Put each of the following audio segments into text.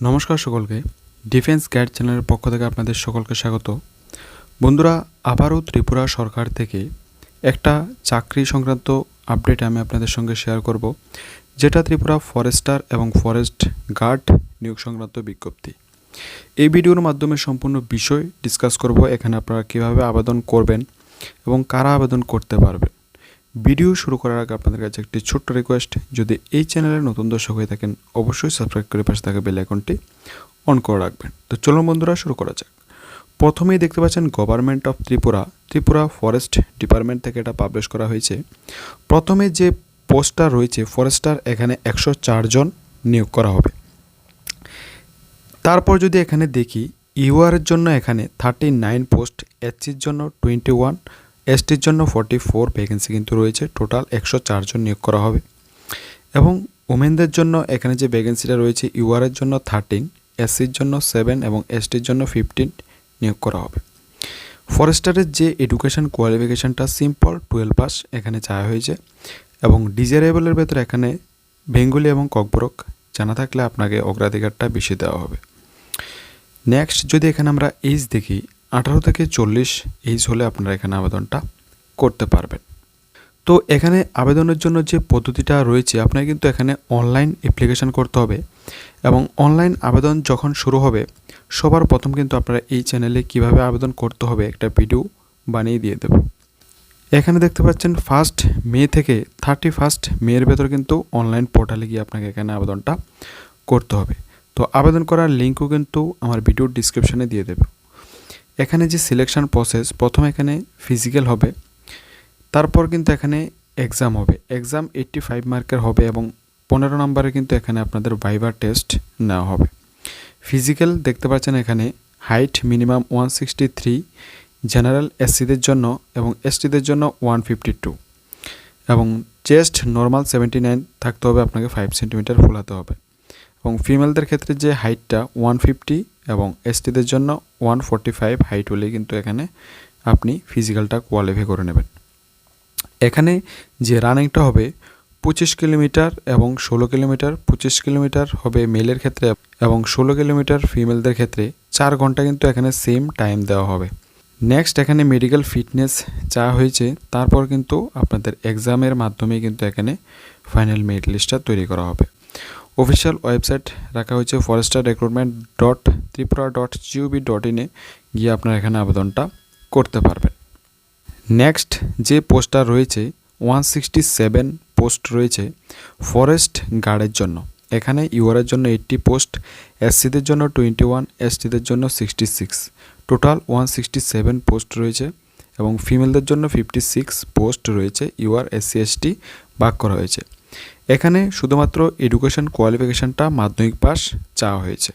নমস্কার সকলকে, defence guide চ্যানেলের পক্ষ থেকে আপনাদের সকলকে স্বাগত। বন্ধুরা, আবারও ত্রিপুরা সরকার থেকে একটা চাকরি সংক্রান্ত আপডেট আমি আপনাদের সঙ্গে শেয়ার করব, যেটা ত্রিপুরা ফরেস্টার এবং ফরেস্ট গার্ড নিয়োগ সংক্রান্ত বিজ্ঞপ্তি। এই ভিডিওর মাধ্যমে সম্পূর্ণ বিষয় ডিসকাস করব। এখানে আপনারা কীভাবে আবেদন করবেন এবং কারা আবেদন করতে পারবেন। ভিডিও শুরু করার আগে আপনাদের কাছে একটি ছোট্ট রিকোয়েস্ট, যদি এই চ্যানেলে নতুন দর্শক হয়ে থাকেন অবশ্যই সাবস্ক্রাইব করে পাশে থাকা বেল আইকনটি অন করে রাখবেন। তো চলুন বন্ধুরা, শুরু করা যাক। প্রথমেই দেখতে পাচ্ছেন government of Tripura forest department থেকে এটা পাবলিশ করা হয়েছে। প্রথমে যে পোস্টটা রয়েছে ফরেস্টার, এখানে 104 জন নিয়োগ করা হবে। তারপর যদি এখানে দেখি ইউআরের জন্য এখানে 39 পোস্ট, এসসির জন্য 21, এসটির জন্য 44 ভ্যাকেন্সি কিন্তু রয়েছে। টোটাল 104 জন নিয়োগ করা হবে। এবং ওমেনদের জন্য এখানে যে ভ্যাকেন্সিটা রয়েছে ইউআরের জন্য 13, এসসির জন্য 7 এবং এসটির জন্য 15 নিয়োগ করা হবে। ফরেস্টারের যে এডুকেশন কোয়ালিফিকেশানটা সিম্পল 12 পাস এখানে চাওয়া হয়েছে। এবং ডিজারেবলের ভেতরে এখানে বেঙ্গলি এবং ককবরক জানা থাকলে আপনাকে অগ্রাধিকারটা বেশি দেওয়া হবে। নেক্সট যদি এখানে আমরা এজ দেখি, 18 থেকে 40 এজ হলে আপনারা এখানে আবেদনটা করতে পারবেন। তো এখানে আবেদনের জন্য যে পদ্ধতিটা রয়েছে, আপনাকে কিন্তু এখানে অনলাইন অ্যাপ্লিকেশান করতে হবে। এবং অনলাইন আবেদন যখন শুরু হবে সবার প্রথম কিন্তু আপনারা এই চ্যানেলে কিভাবে আবেদন করতে হবে একটা ভিডিও বানিয়ে দিয়ে দেব। এখানে দেখতে পাচ্ছেন 1 মে থেকে 31 মের ভেতর কিন্তু অনলাইন পোর্টালে গিয়ে আপনাকে এখানে আবেদনটা করতে হবে। তো আবেদন করার লিঙ্কও কিন্তু আমার ভিডিওর ডিসক্রিপশানে দিয়ে দেব। এখানে যে সিলেকশন প্রসেস, প্রথম এখানে ফিজিক্যাল হবে, তারপর কিন্তু এখানে এক্সাম হবে। এক্সাম 85 মার্কের হবে এবং 15 নম্বরে কিন্তু এখানে আপনাদের ভাইভা টেস্ট নেওয়া হবে। ফিজিক্যাল দেখতে পাচ্ছেন এখানে হাইট মিনিমাম 163, জেনারেল এসসিদের জন্য এবং এসটিদের জন্য 152 এবং চেস্ট নর্মাল 79 থাকতে হবে, আপনাকে 5 সেন্টিমিটার ফোলাতে হবে। এবং ফিমেলদের ক্ষেত্রে যে হাইটটা 150 এবং এসটিদের জন্য 145 হাইট হলেই কিন্তু এখানে আপনি ফিজিক্যালটা কোয়ালিফাই করে নেবেন। এখানে যে রানিংটা হবে 25 কিলোমিটার এবং 16 কিলোমিটার। 25 কিলোমিটার হবে মেলের ক্ষেত্রে এবং 16 কিলোমিটার ফিমেলদের ক্ষেত্রে। 4 ঘন্টা কিন্তু এখানে সেম টাইম দেওয়া হবে। নেক্সট এখানে মেডিকেল ফিটনেস চাওয়া হয়েছে। তারপর কিন্তু আপনাদের এক্সামের মাধ্যমে কিন্তু এখানে ফাইনাল মেরিট লিস্টটা তৈরি করা হবে। অফিসিয়াল ওয়েবসাইট রাখা হয়েছে forester.recruitment.tripura.gov.in গিয়ে আপনারা এখানে আবেদনটা করতে পারবেন। নেক্সট যে পোস্টটা রয়েছে 167 পোস্ট রয়েছে ফরেস্ট গার্ডের জন্য। এখানে ইউআরের জন্য 80 পোস্ট, এসসিদের জন্য 21, এসটিদের জন্য 66। টোটাল 167 পোস্ট রয়েছে এবং ফিমেলদের জন্য 56 পোস্ট রয়েছে। ইউআর এসসি এসটি ভাগ করা হয়েছে। এখানে শুধুমাত্র এডুকেশন কোয়ালিফিকেশানটা মাধ্যমিক পাস চাওয়া হয়েছে।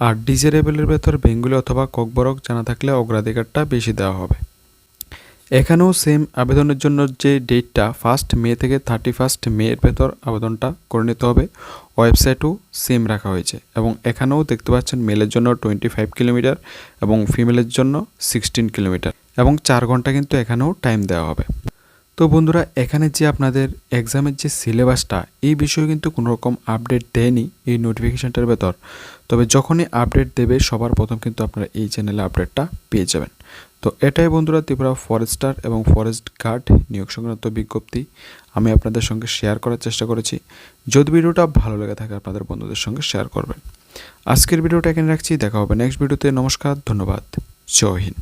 আর ডিজারেবলের ভেতর বেঙ্গলি অথবা ককবরক জানা থাকলে অগ্রাধিকারটা বেশি দেওয়া হবে। এখানেও সেম আবেদনের জন্য যে ডেটটা 1 মে থেকে 31 মের ভেতর আবেদনটা করে নিতে হবে। ওয়েবসাইটও সেম রাখা হয়েছে এবং এখানেও দেখতে পাচ্ছেন মেলের জন্য 25 কিলোমিটার এবং ফিমেলের জন্য 16 কিলোমিটার এবং 4 ঘন্টা কিন্তু এখানেও টাইম দেওয়া হবে। তো বন্ধুরা, এখানে যে আপনাদের এক্সামের যে সিলেবাসটা, এই বিষয়ে কিন্তু কোনো রকম আপডেট দেয়নি এই নোটিফিকেশানটার ভেতর। তবে যখনই আপডেট দেবে সবার প্রথম কিন্তু আপনারা এই চ্যানেলে আপডেটটা পেয়ে যাবেন। তো এটাই বন্ধুরা ত্রিপুরা ফরেস্টার এবং ফরেস্ট গার্ড নিয়োগ সংক্রান্ত বিজ্ঞপ্তি আমি আপনাদের সঙ্গে শেয়ার করার চেষ্টা করেছি। যদি ভিডিওটা ভালো লেগে থাকে আপনাদের বন্ধুদের সঙ্গে শেয়ার করবেন। আজকের ভিডিওটা এখানে রাখছি, দেখা হবে নেক্সট ভিডিওতে। নমস্কার, ধন্যবাদ, জয় হিন্দ।